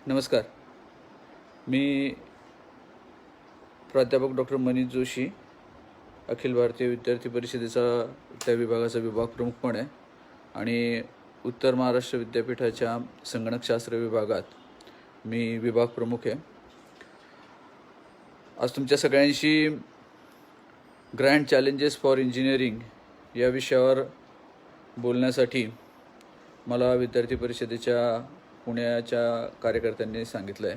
नमस्कार. मी प्राध्यापक डॉक्टर मनीष जोशी, अखिल भारतीय विद्यार्थी परिषदेचा त्या विभागाचा विभाग प्रमुख पण आहे आणि उत्तर महाराष्ट्र विद्यापीठाच्या संगणकशास्त्र विभागात मी विभाग प्रमुख आहे. आज तुमच्या सगळ्यांशी ग्रँड चॅलेंजेस फॉर इंजिनिअरिंग या विषयावर बोलण्यासाठी मला विद्यार्थी परिषदेच्या पुण्याच्या कार्यकर्त्यांनी सांगितलं आहे.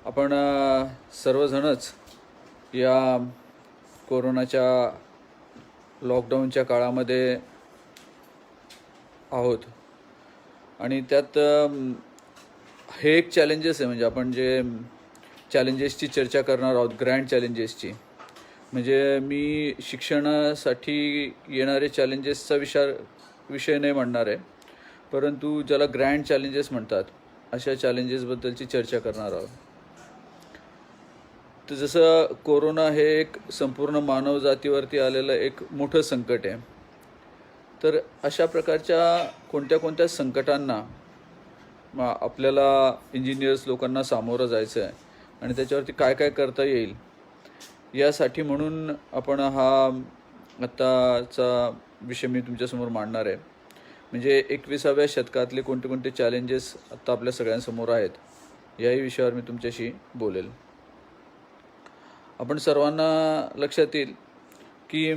आपण सर्वजणच या कोरोनाच्या लॉकडाऊनच्या काळामध्ये आहोत आणि त्यात हे एक चॅलेंजेस आहे. म्हणजे आपण जे चॅलेंजेसची चर्चा करणार आहोत, ग्रँड चॅलेंजेसची, म्हणजे मी शिक्षणासाठी येणारे चॅलेंजेसचा विषय नाही म्हणणार आहे, परंतु ज्याला ग्रँड चॅलेंजेस म्हणतात अशा चॅलेंजेसबद्दलची चर्चा करणार आहोत. तर जसं कोरोना हे एक संपूर्ण मानवजातीवरती आलेलं एक मोठं संकट आहे, तर अशा प्रकारच्या कोणत्या संकटांना आपल्याला इंजिनियर्स लोकांना सामोरं जायचं आहे आणि त्याच्यावरती काय काय करता येईल यासाठी म्हणून आपण हा आत्ताचा विषय मी तुमच्यासमोर मांडणार आहे. म्हणजे 21व्या शतकातले कोणते चॅलेंजेस आत्ता आपल्या सगळ्यांसमोर आहेत याही विषयावर मी तुमच्याशी बोलेल. आपण सर्वांना लक्षात येईल की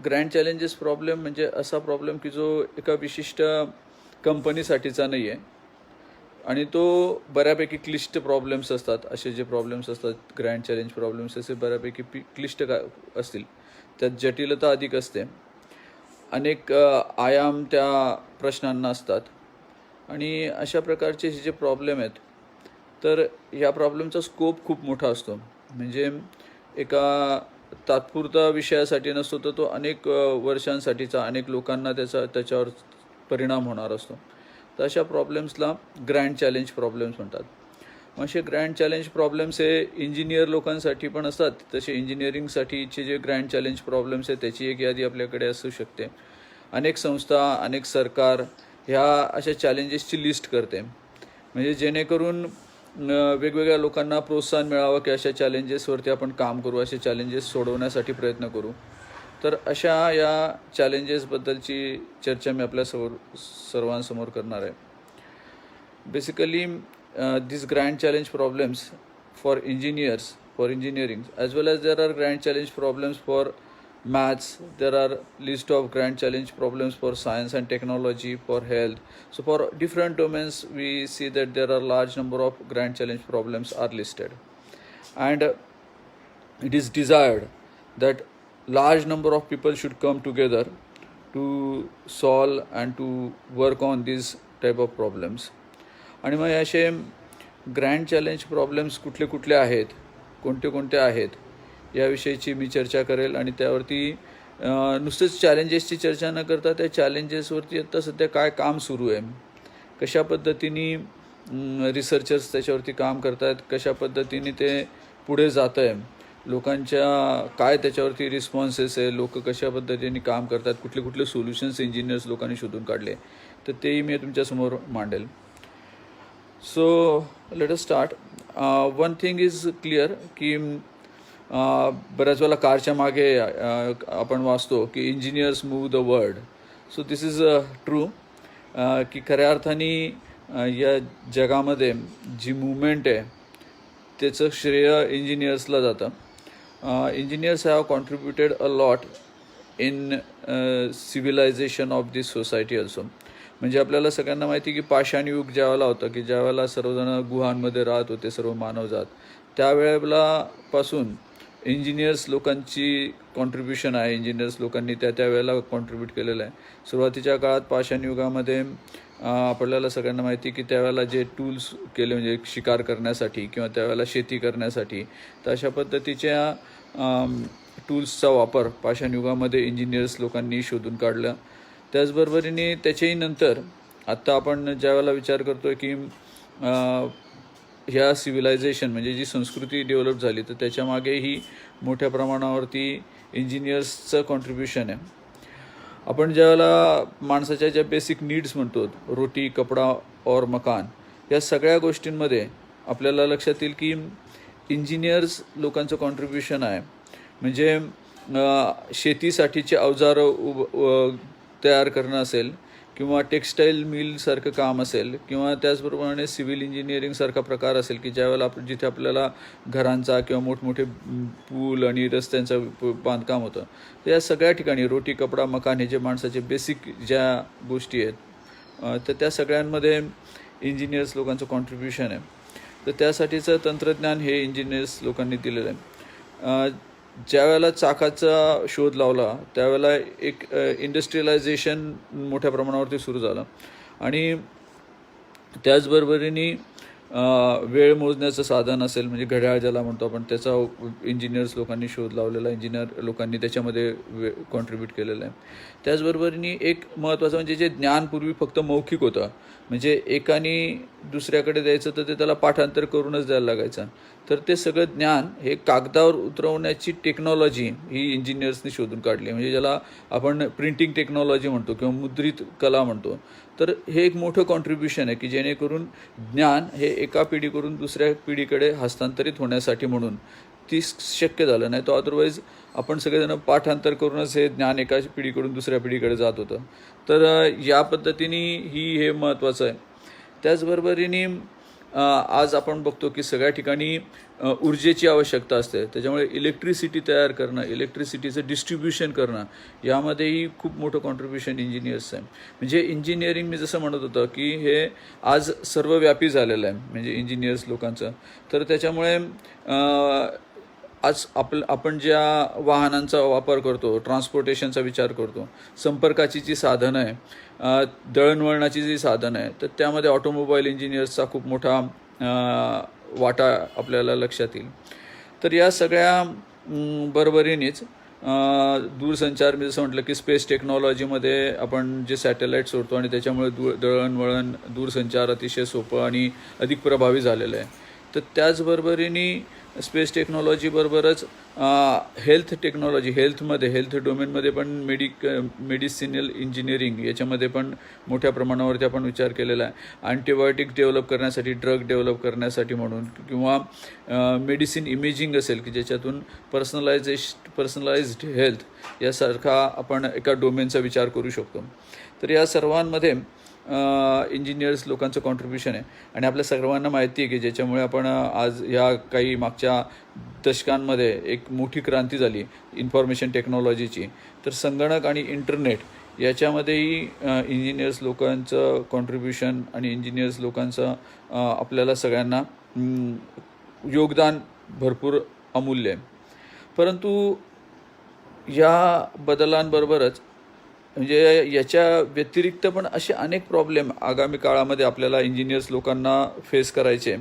ग्रँड चॅलेंजेस प्रॉब्लेम म्हणजे असा प्रॉब्लेम की जो एका विशिष्ट कंपनीसाठीचा नाही आहे आणि तो बऱ्यापैकी क्लिष्ट प्रॉब्लेम्स असतात. असे जे प्रॉब्लेम्स असतात ग्रँड चॅलेंज प्रॉब्लेम्स असे बऱ्यापैकी क्लिष्ट असतील, त्यात जटिलता अधिक असते, अनेक आयाम त्या प्रश्नांना असतात आणि अशा प्रकारचे हे जे प्रॉब्लेम आहेत तर ह्या प्रॉब्लेमचा स्कोप खूप मोठा असतो. म्हणजे एका तात्पुरता विषयासाठी नसतो, तर तो अनेक वर्षांसाठीचा, अनेक लोकांना त्याच्यावर परिणाम होणार असतो. तर अशा प्रॉब्लेम्सला ग्रँड चॅलेंज प्रॉब्लेम्स म्हणतात. असे ग्रँड चॅलेंज प्रॉब्लेम्स हे इंजिनियर लोकांसाठी पण असतात. तसे इंजिनिअरिंगसाठीचे जे ग्रँड चॅलेंज प्रॉब्लेम्स आहेत त्याची एक यादी आपल्याकडे असू शकते. अनेक संस्था, अनेक सरकार ह्या अशा चॅलेंजेसची लिस्ट करते, म्हणजे जेणेकरून वेगवेगळ्या लोकांना प्रोत्साहन मिळावं की अशा चॅलेंजेसवरती आपण काम करू, असे चॅलेंजेस सोडवण्यासाठी प्रयत्न करू. तर अशा या चॅलेंजेसबद्दलची चर्चा मी आपल्या सर्वांसमोर करणार आहे. Basically these grand challenge problems for engineering, as well as there are grand challenge problems for maths, there are list of grand challenge problems for science and technology, for health. So for different domains we see that there are large number of grand challenge problems are listed, and it is desired that large number of people should come together to solve and to work on these type of problems. आणि मग असे grand challenge problems कुठले आहेत, कोणते आहेत याविषयीची मी चर्चा करेल. आणि त्यावरती नुसतेच चॅलेंजेसची चर्चा न करता त्या चॅलेंजेसवरती आत्ता सध्या काय काम सुरू आहे, कशा पद्धतीने रिसर्चर्स त्याच्यावरती काम करत आहेत, कशा पद्धतीने ते पुढे जात आहे, लोकांच्या काय त्याच्यावरती रिस्पॉन्सेस आहे, लोक कशा पद्धतीने काम करतात, कुठले सोल्युशन्स इंजिनियर्स लोकांनी शोधून काढले, तर तेही मी तुमच्यासमोर मांडेल. So let us start. One thing is clear की बऱ्याच वेळेला कारच्या मागे आपण वाचतो की engineers move the world. So this is true की खऱ्या अर्थाने या जगामध्ये जी मूवमेंट आहे त्याचं श्रेय इंजिनियर्सला जातं. Engineers have contributed a lot in civilization of this society also. म्हणजे आपल्याला सगळ्यांना माहिती की पाषाण युग ज्यावेळेला होतं की ज्यावेळेला सर्वजण गुहांमध्ये राहत होते, सर्व मानवजात, त्यावेळेलापासून इंजिनियर्स लोकांची कॉन्ट्रीब्युशन आहे. इंजिनियर्स लोकांनी त्यावेळेला कॉन्ट्रीब्यूट केलेलं आहे. सुरुवातीच्या काळात पाषाण युगामध्ये आपल्याला सगळ्यांना माहिती की त्यावेळेला जे टूल्स केले, म्हणजे शिकार करण्यासाठी किंवा त्यावेळेला शेती करण्यासाठी, तर अशा पद्धतीच्या टूल्सचा वापर पाषाण युगामध्ये इंजिनियर्स लोकांनी शोधून काढला. त्याचबरोबरीने त्याच्याही नंतर आत्ता आपण ज्यावेळेला विचार करतो आहे की ह्या सिव्हिलायझेशन म्हणजे जी संस्कृती डेव्हलप झाली, तर त्याच्यामागेही मोठ्या प्रमाणावरती इंजिनियर्सचं कॉन्ट्रीब्युशन आहे. आपण ज्यावेळेला माणसाच्या ज्या बेसिक नीड्स म्हणतो, रोटी, कपडा और मकान, या सगळ्या गोष्टींमध्ये आपल्याला लक्षात येईल की इंजिनियर्स लोकांचं कॉन्ट्रीब्युशन आहे. म्हणजे शेतीसाठीचे अवजारं तयार करणं असेल, किंवा टेक्स्टाईल मिलसारखं काम असेल, किंवा त्याचप्रमाणे सिव्हिल इंजिनिअरिंगसारखा प्रकार असेल की ज्यावेळेला जिथे आपल्याला घरांचा किंवा मोठमोठे पूल आणि रस्त्यांचं बांधकाम होतं, तर या सगळ्या ठिकाणी रोटी, कपडा, मकान हे जे माणसाचे बेसिक ज्या गोष्टी आहेत, तर त्या सगळ्यांमध्ये इंजिनियर्स लोकांचं कॉन्ट्रीब्युशन आहे. तर त्यासाठीचं तंत्रज्ञान हे इंजिनियर्स लोकांनी दिलेलं आहे. ज्या वेळेला चाकाचा शोध लावला त्यावेळेला एक इंडस्ट्रियलायझेशन मोठ्या प्रमाणावरती सुरू झालं, आणि त्याचबरोबरीने वेळ मोजण्याचं साधन असेल, म्हणजे घड्याळ ज्याला म्हणतो आपण, त्याचा इंजिनियर्स लोकांनी शोध लावलेला, इंजिनियर लोकांनी त्याच्यामध्ये कॉन्ट्रीब्यूट केलेलं आहे. त्याचबरोबरीने एक महत्त्वाचं म्हणजे जे ज्ञान पूर्वी फक्त मौखिक होतं, म्हणजे एकाने दुसऱ्याकडे द्यायचं तर ते त्याला पाठांतर करूनच द्यायला लागायचं, तर ते सगळं ज्ञान हे कागदावर उतरवण्याची टेक्नॉलॉजी ही इंजिनियर्सनी शोधून काढली, म्हणजे ज्याला आपण प्रिंटिंग टेक्नॉलॉजी म्हणतो किंवा मुद्रित कला म्हणतो. तर हे एक मोठं कॉन्ट्रीब्युशन आहे की जेणेकरून ज्ञान हे एका पिढीकडून दुसऱ्या पिढीकडे हस्तांतरित होण्यासाठी म्हणून ती शक्य झालं. नाही तर अदरवाईज आपण सगळेजण पाठांतर करूनच हे ज्ञान एका पिढीकडून दुसऱ्या पिढीकडे जात होतं. तर या पद्धतीने हे महत्त्वाचं आहे. त्याचबरोबरीने आज आपण बघतो की सगळ्या ठिकाणी ऊर्जेची आवश्यकता असते, त्याच्यामुळे इलेक्ट्रिसिटी तयार करणं, इलेक्ट्रिसिटीचं डिस्ट्रीब्युशन करणं, यामध्येही खूप मोठं कॉन्ट्रीब्युशन इंजिनियर्स आहे. म्हणजे इंजिनिअरिंग मी जसं म्हणत होतं की हे आज सर्वव्यापी झालेलं आहे म्हणजे इंजिनियर्स लोकांचं. तर त्याच्यामुळे आज आपण ज्या वाहनांचा वापर करतो, ट्रान्सपोर्टेशनचा विचार करतो, संपर्काची जी साधनं आहे, दळणवळणाची जी साधनं आहे, तर त्यामध्ये ऑटोमोबाईल इंजिनियर्सचा खूप मोठा वाटा आपल्याला लक्षात येईल. तर या सगळ्या बरोबरीनेच दूरसंचार, मी जसं म्हटलं की स्पेस टेक्नॉलॉजीमध्ये आपण जे सॅटेलाईट सोडतो आणि त्याच्यामुळे दळणवळण, दूरसंचार अतिशय सोपं आणि अधिक प्रभावी झालेलं आहे. तर त्याचबरोबरीने स्पेस टेक्नॉलॉजीबरोबरच हेल्थ टेक्नॉलॉजी, हेल्थ डोमेनमध्ये पण मेडिसिनल इंजिनिअरिंग याच्यामध्ये पण मोठ्या प्रमाणावरती आपण विचार केलेला आहे. अँटीबायोटिक डेव्हलप करण्यासाठी, ड्रग डेव्हलप करण्यासाठी म्हणून, किंवा मेडिसिन इमेजिंग असेल की ज्याच्यातून पर्सनलाइज्ड हेल्थ यासारखा आपण एका डोमेनचा विचार करू शकतो. तर या सर्वांमध्ये इंजिनियर्स लोकांचं कॉन्ट्रीब्युशन आहे. आणि आपल्या सर्वांना माहिती आहे की ज्याच्यामुळे आपण आज ह्या काही मागच्या दशकांमध्ये एक मोठी क्रांती झाली इन्फॉर्मेशन टेक्नॉलॉजीची. तर संगणक आणि इंटरनेट याच्यामध्येही इंजिनियर्स लोकांचं कॉन्ट्रीब्युशन आणि इंजिनियर्स लोकांचं आपल्याला सगळ्यांना योगदान भरपूर अमूल्य आहे. परंतु या बदलांबरोबरच म्हणजे याच्या व्यतिरिक्त पण असे अनेक प्रॉब्लेम आगामी काळामध्ये आपल्याला इंजिनियर्स लोकांना फेस करायचे,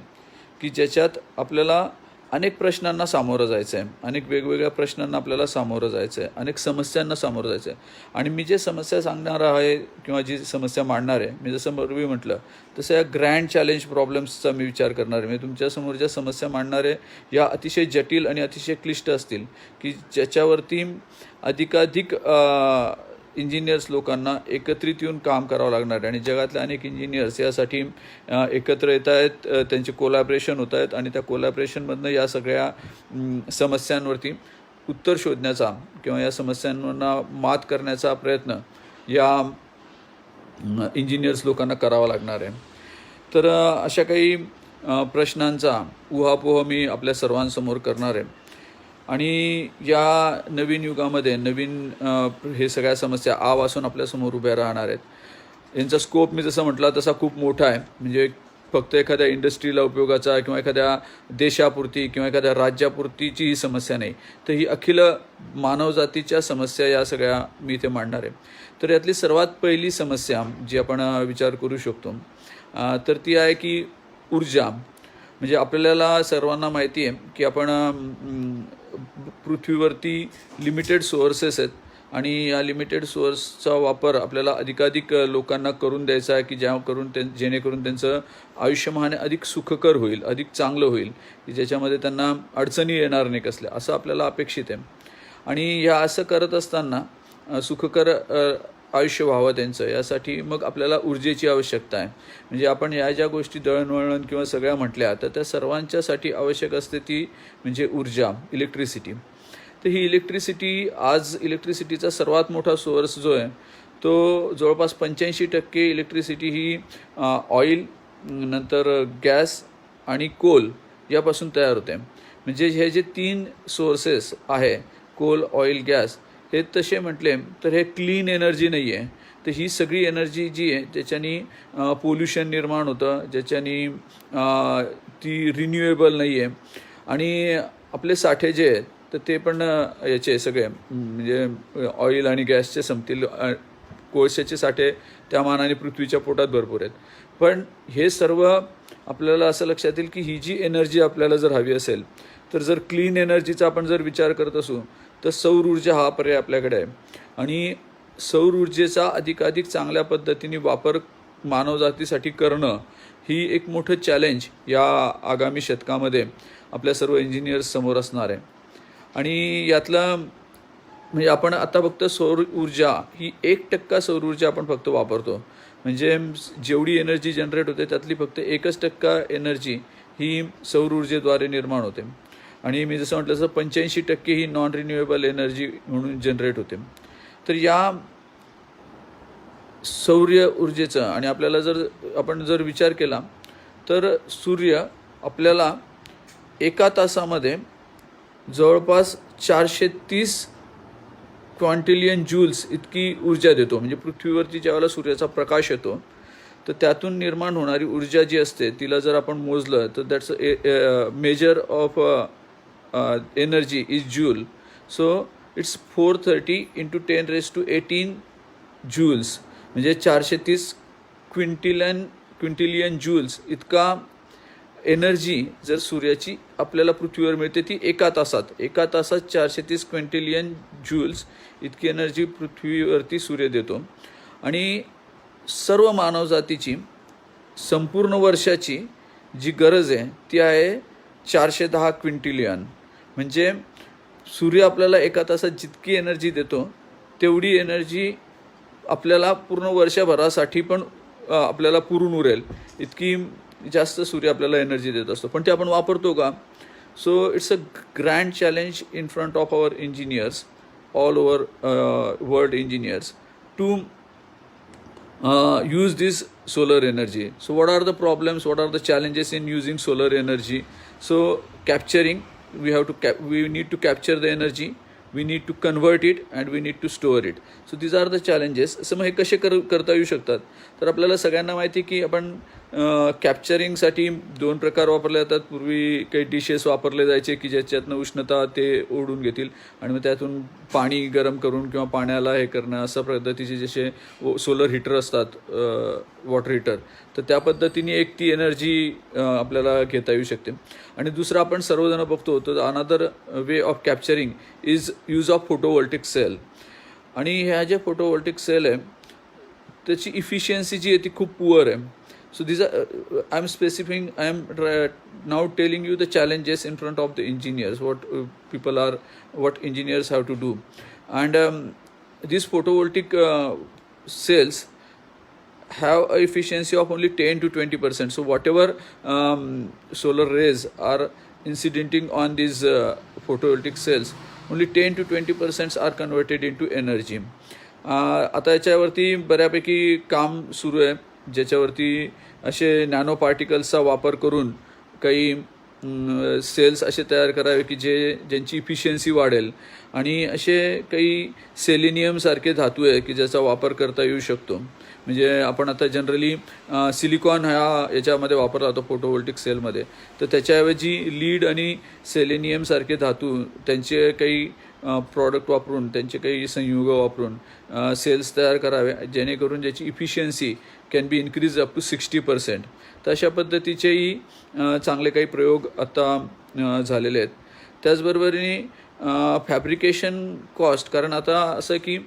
की ज्याच्यात आपल्याला अनेक प्रश्नांना सामोरं जायचं आहे, अनेक वेगवेगळ्या प्रश्नांना आपल्याला सामोरं जायचं आहे, अनेक समस्यांना सामोरं जायचं आहे. आणि मी जे समस्या सांगणार आहे किंवा जी समस्या मांडणार आहे, मी जसं पूर्वी म्हटलं तसं या ग्रँड चॅलेंज प्रॉब्लेम्सचा मी विचार करणार आहे. म्हणजे तुमच्यासमोर ज्या समस्या मांडणार आहे या अतिशय जटिल आणि अतिशय क्लिष्ट असतील, की ज्याच्यावरती अधिकाधिक इंजिनियर्स लोकांना एकत्रित येऊन काम करावं लागणार आहे. आणि जगातले अनेक इंजिनियर्स यासाठी एकत्र येत आहेत, त्यांचे कोलॅबरेशन होत आहेत, आणि त्या कोलॅबरेशनमधनं या सगळ्या समस्यांवरती उत्तर शोधण्याचा किंवा या समस्यांना मात करण्याचा प्रयत्न या इंजिनियर्स लोकांना करावा लागणार आहे. तर अशा काही प्रश्नांचा उहापोह मी आपल्या सर्वांसमोर करणार आहे. आणि या नवीन युगामध्ये हे सगळ्या समस्या आवासून आपल्यासमोर उभ्या राहणार आहेत. यांचा स्कोप मी जसं म्हटलं तसा खूप मोठा आहे. म्हणजे फक्त एखाद्या इंडस्ट्रीला उपयोगाचा किंवा एखाद्या देशापुरती किंवा एखाद्या राज्यापुरतीची ही समस्या नाही, तर ही अखिल मानवजातीच्या समस्या या सगळ्या मी इथे मांडणार आहे. तर यातली सर्वात पहिली समस्या जी आपण विचार करू शकतो तर ती आहे की ऊर्जा. म्हणजे आपल्याला सर्वांना माहिती आहे की आपण पृथ्वीवरती लिमिटेड सोर्सेस आहेत, आणि या लिमिटेड सोर्सचा वापर आपल्याला अधिकाधिक लोकांना करून द्यायचा आहे की जेणेकरून त्यांचं आयुष्यमान अधिक सुखकर होईल, अधिक चांगलं होईल, की ज्याच्यामध्ये त्यांना अडचणी येणार नाही कसल्या, असं आपल्याला अपेक्षित आहे. आणि या असं करत असताना सुखकर आयुष्य व्हावं त्यांचं, यासाठी मग आपल्याला ऊर्जेची आवश्यकता आहे. म्हणजे आपण या ज्या गोष्टी दळणवळण किंवा सगळ्या म्हटल्या, तर त्या सर्वांच्यासाठी आवश्यक असते ती म्हणजे ऊर्जा, इलेक्ट्रिसिटी. तर ही इलेक्ट्रिसिटी, आज इलेक्ट्रिसिटीचा सर्वात मोठा सोर्स जो आहे तो जवळपास 85% इलेक्ट्रिसिटी ही ऑइल, नंतर गॅस आणि कोल यापासून तयार होते. म्हणजे हे जे 3 सोर्सेस आहे, कोल, ऑइल, गॅस, हे तसे म्हटले तर हे क्लीन एनर्जी नाही आहे. तर ही सगळी एनर्जी जी आहे ज्याच्यानी पोल्युशन निर्माण होतं, ज्याच्यानी ती रिन्युएबल नाही आहे. आणि आपले साठे जे आहेत तर ते पण याचे सगळे म्हणजे ऑइल आणि गॅसचे संपतील, कोळशाचे साठे त्या मानाने पृथ्वीच्या पोटात भरपूर आहेत. पण हे सर्व आपल्याला असं लक्षात येईल की ही जी एनर्जी आपल्याला जर हवी असेल, तर जर क्लीन एनर्जीचा आपण जर विचार करत असू तर सौर ऊर्जा हा पर्याय आपल्याकडे आहे. आणि सौर ऊर्जेचा अधिकाधिक चांगल्या पद्धतीने वापर मानवजातीसाठी करणं ही एक मोठं चॅलेंज या आगामी शतकामध्ये आपल्या सर्व इंजिनियर्स समोर असणार आहे. आणि यातलं म्हणजे आपण आता फक्त सौर ऊर्जा ही 1% सौर ऊर्जा आपण फक्त वापरतो. म्हणजे जेवढी एनर्जी जनरेट होते त्यातली फक्त 1% एनर्जी ही सौर ऊर्जेद्वारे निर्माण होते. आणि मी जसं म्हटलं तसं 85% ही नॉन रिन्युएबल एनर्जी म्हणून जनरेट होते. तर या सौर ऊर्जेचं आणि आपल्याला आपण जर विचार केला तर सूर्य आपल्याला 1 तासामध्ये जवळपास 430 क्वांटिलियन जूल्स इतकी ऊर्जा देतो. म्हणजे पृथ्वीवरती ज्यावेळेला सूर्याचा प्रकाश येतो तर त्यातून निर्माण होणारी ऊर्जा जी असते तिला जर आपण मोजलं तर that's measure of energy is joule. So it's 430 × 10⁻18 joules, म्हणजे 430 क्विंटिलियन जूल्स इतका एनर्जी जर सूर्याची आपल्याला पृथ्वीवर मिळते ती 1 तासात 430 क्विंटिलियन जूल्स इतकी एनर्जी पृथ्वीवरती सूर्य देतो. आणि सर्व मानवजातीची संपूर्ण वर्षाची जी गरज आहे ती आहे 410 क्विंटिलियन. म्हणजे सूर्य आपल्याला 1 तासात जितकी एनर्जी देतो तेवढी एनर्जी आपल्याला पूर्ण वर्षभरासाठी पण आपल्याला पुरून उरेल इतकी जास्त सूर्य आपल्याला एनर्जी देत असतो. पण ते आपण वापरतो का? So it's a grand challenge in front of our engineers, all over world engineers, to use this solar energy. So what are the problems, what are the challenges in using solar energy? So capturing, we need to capture the energy, we need to convert it, and we need to store it. So these are the challenges. असं मग हे कसे करता येऊ शकतात? तर आपल्याला सगळ्यांना माहिती की आपण कॅप्चरिंगसाठी 2 प्रकार वापरले जातात. पूर्वी काही डिशेस वापरले जायचे की ज्याच्यातनं उष्णता ते ओढून घेतील आणि मग त्यातून पाणी गरम करून किंवा पाण्याला हे करणं, अशा पद्धतीचे जसे सोलर हीटर असतात, वॉटर हीटर, तर त्या पद्धतीने एक ती एनर्जी आपल्याला घेता येऊ शकते. आणि दुसरं आपण सर्वजण बघतो तर another way of capturing is use of photovoltaic cell. आणि ह्या ज्या फोटोवोल्टिक सेल आहे त्याची इफिशियन्सी जी आहे ती खूप पुअर आहे. So these are I am now telling you the challenges in front of the engineers, what engineers have to do. And these photovoltaic cells have a efficiency of only 10 to 20%. So whatever solar rays are incidenting on these photovoltaic cells, only 10 to 20% are converted into energy. आता याच्यावरती बऱ्यापैकी काम सुरू आहे, ज्याच्यावरती असे nano पार्टिकल्सचा वापर करून काही सेल्स असे तयार करावे की ज्यांची इफिशियन्सी वाढेल. आणि असे काही सेलेनियमसारखे धातू आहे की ज्याचा वापर करता येऊ शकतो. म्हणजे आपण आता जनरली सिलिकॉन याच्यामध्ये वापरला जातो फोटोवोल्टिक सेलमध्ये, तर त्याच्याऐवजी लीड आणि सेलेनियमसारखे धातू त्यांचे काही प्रॉडक्ट वापरून, त्यांचे काही संयुग वापरून सेल्स तयार करावे जेणेकरून ज्याची efficiency can be increase up to 60%. तर अशा पद्धतीचेही चांगले काही प्रयोग आता झालेले आहेत. त्याचबरोबरीने फॅब्रिकेशन कॉस्ट, कारण आता असं की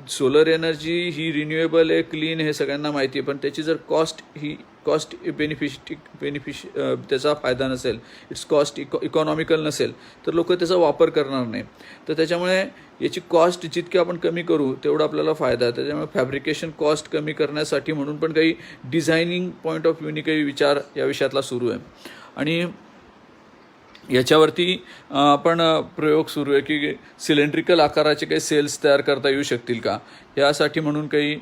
सोलर एनर्जी ही रिन्युएबल आहे, क्लीन, हे सगळ्यांना माहिती आहे, पण त्याची जर कॉस्ट त्याचा फायदा नसेल, इट्स कॉस्ट इकॉनॉमिकल नसेल, तर लोक त्याचा वापर करणार नाही. तर त्याच्यामुळे याची कॉस्ट जितकी आपण कमी करू तेवढा आपल्याला फायदा आहे. त्याच्यामुळे फॅब्रिकेशन कॉस्ट कमी करण्यासाठी म्हणून पण काही डिझायनिंग पॉईंट ऑफ व्ह्यूनी काही विचार या विषयातला सुरू आहे. आणि याच्यावरती आपण प्रयोग सुरू आहे की सिलेंड्रिकल आकाराचे काही सेल्स तयार करता येऊ शकतील का, यासाठी म्हणून काही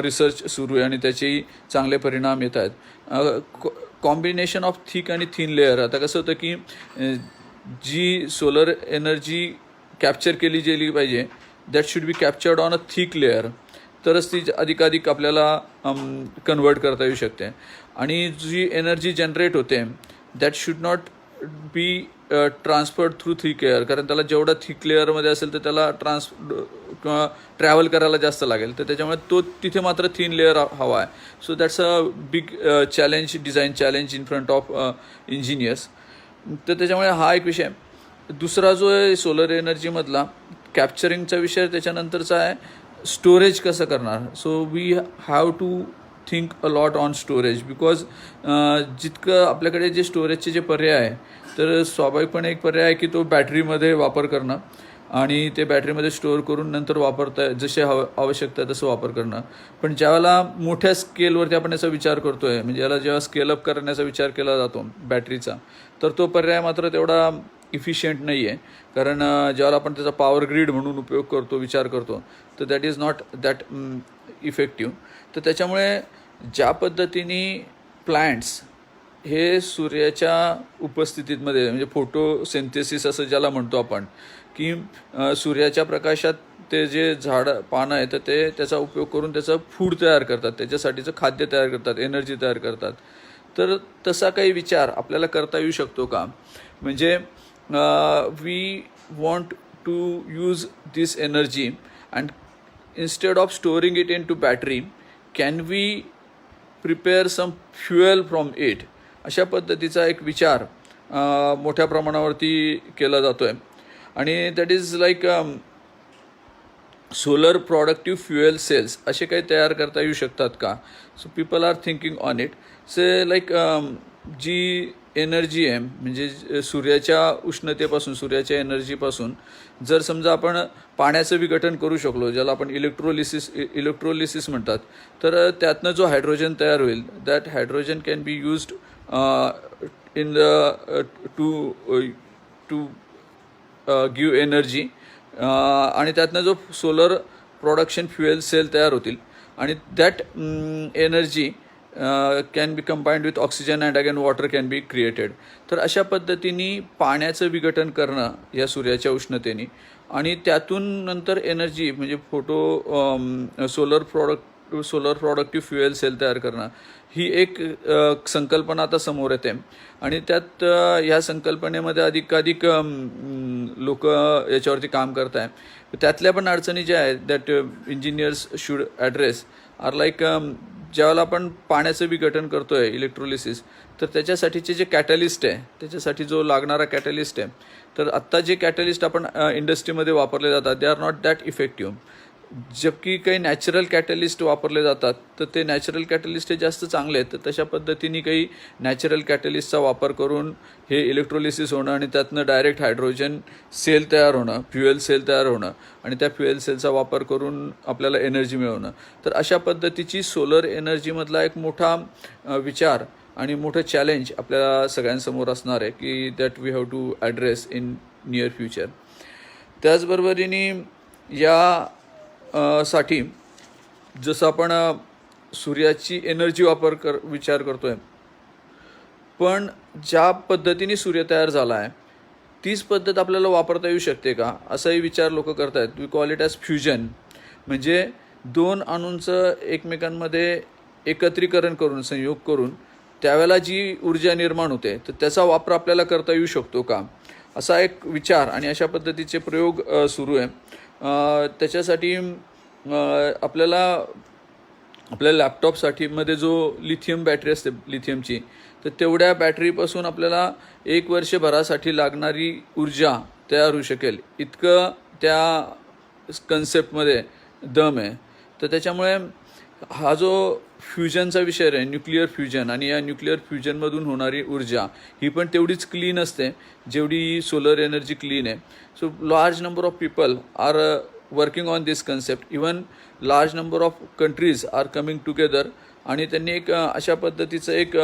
रिसर्च सुरू आहे आणि त्याचेही चांगले परिणाम येत आहेत. कॉम्बिनेशन ऑफ थिक आणि थिन लेअर. आता कसं होतं की जी सोलर एनर्जी कॅप्चर केली गेली पाहिजे, that should be captured on a thick layer, तरच ती अधिकाधिक आपल्याला कन्वर्ट करता येऊ शकते. आणि जी एनर्जी जनरेट होते that should not be transferred through thick layer, कारण त्याला जेवढा थिक लेअरमध्ये असेल तर त्याला किंवा ट्रॅव्हल करायला जास्त लागेल, तर त्याच्यामुळे तिथे मात्र थिन लेअर हवा आहे. So that's a big challenge, design challenge in front of engineers. तर त्याच्यामुळे हा एक विषय. दुसरा जो आहे सोलर एनर्जीमधला कॅप्चरिंगचा विषय, त्याच्यानंतरचा आहे स्टोरेज कसं करणार. So we have to think a lot on storage, because जितकं आपल्याकडे जे स्टोरेजचे जे पर्याय आहे, तर स्वाभाविकपणे एक पर्याय आहे की तो बॅटरीमध्ये वापर करणं आणि ते बॅटरीमध्ये स्टोअर करून नंतर वापरता जसे आवश्यकता आहे तसं वापर करणं. पण ज्यावेळेला मोठ्या स्केलवरती आपण याचा विचार करतो आहे, म्हणजे याला जेव्हा स्केलअप करण्याचा विचार केला जातो बॅटरीचा, तर तो पर्याय मात्र तेवढा इफिशियंट नाही आहे. कारण ज्यावेळेला आपण त्याचा पॉवर ग्रीड म्हणून उपयोग करतो, विचार करतो, तर that is not that effective. तर त्याच्यामुळे ज्या पद्धतीने प्लांट्स हे सूर्याच्या उपस्थितीमध्ये, म्हणजे फोटोसिंथेसिस असं ज्याला म्हणतो आपण, की सूर्याच्या प्रकाशात ते जे पानं आहे तर ते त्याचा उपयोग करून त्याचं फूड तयार करतात, त्याच्यासाठीचं खाद्य तयार करतात, एनर्जी तयार करतात. तर तसा काही विचार आपल्याला करता येऊ शकतो का, म्हणजे we want to use this energy and instead of storing it into battery, can we prepare some fuel from it, अशा पद्धतीचा एक विचार मोठ्या प्रमाणावरती केला जातो आहे. आणि that is like solar productive fuel cells असे काही तयार करता येऊ शकतात का. So people are thinking on it. Say like जी एनर्जी आहे, म्हणजे सूर्याच्या उष्णतेपासून, सूर्याच्या एनर्जीपासून जर समजा आपण पाण्याचं विघटन करू शकलो, ज्याला आपण इलेक्ट्रोलिसिस म्हणतात, तर त्यातनं जो हायड्रोजन तयार होईल, that hydrogen can be used in the two give energy, आणि त्यातनं जो सोलर प्रोडक्शन फ्युएल सेल तयार होतील आणि that energy can be combined with oxygen and again water can be created. तर अशा पद्धतीने पाण्याचं विघटन करणं या सूर्याच्या उष्णतेने आणि त्यातून नंतर एनर्जी म्हणजे सोलर प्रोडक्टिव्ह फ्युएल सेल तयार करणं, ही एक संकल्पना आता समोर येते. आणि त्यात ह्या संकल्पनेमध्ये अधिकाधिक लोक याच्यावरती काम करत आहे. त्यातल्या पण अडचणी ज्या आहेत that engineers should address are like, ज्यावेळेला आपण पाण्याचं विघटन करतो आहे इलेक्ट्रोलिसिस, तर त्याच्यासाठीचे जे कॅटलिस्ट आहे, त्याच्यासाठी जो लागणारा कॅटलिस्ट आहे, तर आत्ता जे कॅटलिस्ट आपण इंडस्ट्रीमध्ये वापरले जातात they are not that effective. जबकी काही नॅचरल कॅटलिस्ट वापरले जातात, तर ते नॅचरल कॅटलिस्ट हे जास्त चांगले आहेत. तर तशा पद्धतीने काही नॅचरल कॅटलिस्टचा वापर करून हे इलेक्ट्रोलिसिस होणं आणि त्यातनं डायरेक्ट हायड्रोजन सेल तयार होणं, फ्युएल सेल तयार होणं आणि त्या फ्युएल सेलचा वापर करून आपल्याला एनर्जी मिळवणं. तर अशा पद्धतीची सोलर एनर्जीमधला एक मोठा विचार आणि मोठं चॅलेंज आपल्याला सगळ्यांसमोर असणार आहे की that we have to address in near future. त्याचबरोबरीने या साठी जसं आपण सूर्याची एनर्जी विचार करतो आहे, पण ज्या पद्धतीने सूर्य तयार झाला आहे तीच पद्धत आपल्याला वापरता येऊ शकते का, असाही विचार लोक करत आहेत. We call it as fusion, म्हणजे दोन अणूंचं एकमेकांमध्ये एकत्रीकरण करून, संयोग करून त्यावेळेला जी ऊर्जा निर्माण होते तर त्याचा वापर आपल्याला करता येऊ शकतो का, असा एक विचार आणि अशा पद्धतीचे प्रयोग सुरू आहे. त्याच्यासाठी आपल्या लॅपटॉपसाठी मध्ये जो लिथियम बॅटरी असते लिथियमची, तर तेवढ्या बॅटरीपासून आपल्याला 1 वर्षभरासाठी लागणारी ऊर्जा तयार होऊ शकेल, इतकं त्या कन्सेप्टमध्ये दम आहे. तर त्याच्यामुळे हा जो फ्युजनचा विषय आहे, न्यूक्लिअर फ्युजन, आणि या न्यूक्लिअर फ्युजनमधून होणारी ऊर्जा ही पण तेवढीच क्लीन असते जेवढी सोलर एनर्जी क्लीन आहे. So large number of people are working on this concept. Even large number of countries are coming together, आणि त्यांनी एक अशा पद्धतीचं एक